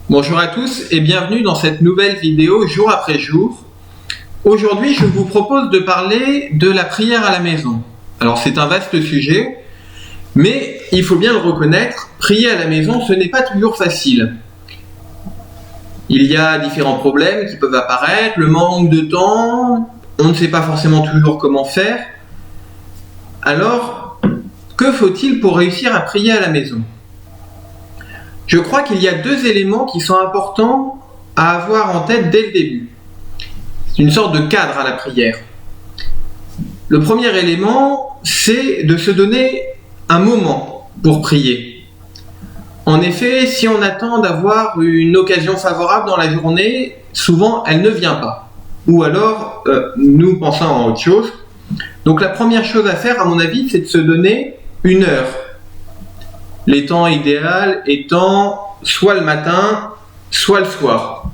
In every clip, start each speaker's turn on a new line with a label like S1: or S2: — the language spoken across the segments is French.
S1: Bonjour à tous et bienvenue dans cette nouvelle vidéo jour après jour. Aujourd'hui, je vous propose de parler de la prière à la maison. Alors c'est un vaste sujet, mais il faut bien le reconnaître, prier à la maison, ce n'est pas toujours facile. Il y a différents problèmes qui peuvent apparaître, le manque de temps, on ne sait pas forcément toujours comment faire. Alors, que faut-il pour réussir à prier à la maison ? Je crois qu'il y a deux éléments qui sont importants à avoir en tête dès le début. C'est une sorte de cadre à la prière. Le premier élément, c'est de se donner un moment pour prier. En effet, si on attend d'avoir une occasion favorable dans la journée, souvent elle ne vient pas. Ou alors, nous pensons à autre chose. Donc la première chose à faire, à mon avis, c'est de se donner une heure. Les temps idéaux étant soit le matin, soit le soir.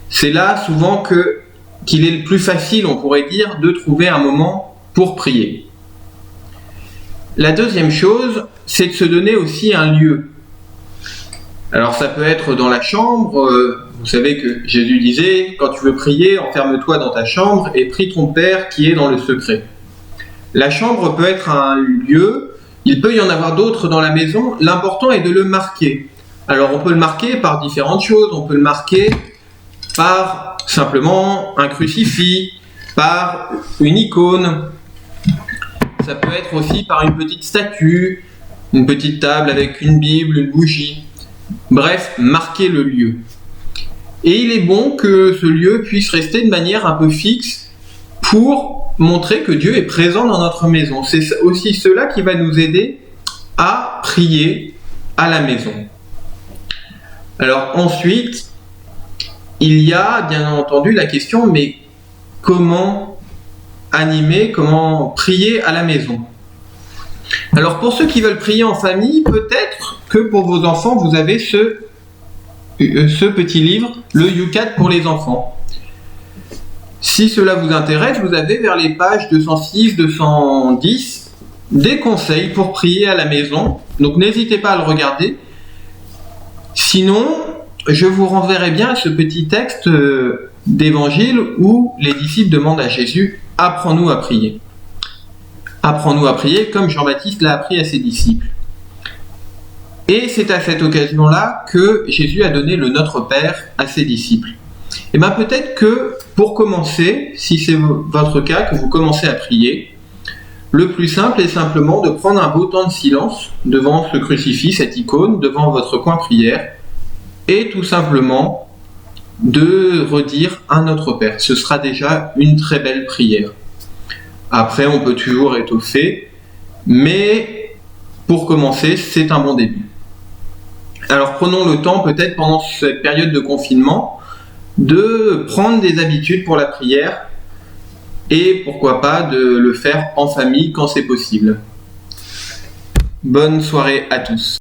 S1: C'est là souvent qu'il est le plus facile, on pourrait dire, de trouver un moment pour prier. La deuxième chose, c'est de se donner aussi un lieu. Alors ça peut être dans la chambre, vous savez que Jésus disait, quand tu veux prier, enferme-toi dans ta chambre et prie ton Père qui est dans le secret. La chambre peut être un lieu. Il peut y en avoir d'autres dans la maison, l'important est de le marquer. Alors on peut le marquer par différentes choses, on peut le marquer par simplement un crucifix, par une icône, ça peut être aussi par une petite statue, une petite table avec une Bible, une bougie. Bref, marquer le lieu. Et il est bon que ce lieu puisse rester de manière un peu fixe pour montrer que Dieu est présent dans notre maison. C'est aussi cela qui va nous aider à prier à la maison. Alors ensuite, il y a bien entendu la question, mais comment animer, comment prier à la maison ? Alors pour ceux qui veulent prier en famille, peut-être que pour vos enfants, vous avez ce petit livre, le YouCat pour les enfants. Si cela vous intéresse, vous avez vers les pages 206-210 des conseils pour prier à la maison. Donc n'hésitez pas à le regarder. Sinon, je vous renverrai bien à ce petit texte d'évangile où les disciples demandent à Jésus « Apprends-nous à prier ». Apprends-nous à prier comme Jean-Baptiste l'a appris à ses disciples. Et c'est à cette occasion-là que Jésus a donné le Notre Père à ses disciples. Et bien peut-être que pour commencer, si c'est votre cas, que vous commencez à prier, le plus simple est simplement de prendre un beau temps de silence devant ce crucifix, cette icône, devant votre coin prière, et tout simplement de redire un Notre Père. Ce sera déjà une très belle prière. Après, on peut toujours étoffer, mais pour commencer, c'est un bon début. Alors prenons le temps, peut-être pendant cette période de confinement, de prendre des habitudes pour la prière et pourquoi pas de le faire en famille quand c'est possible. Bonne soirée à tous.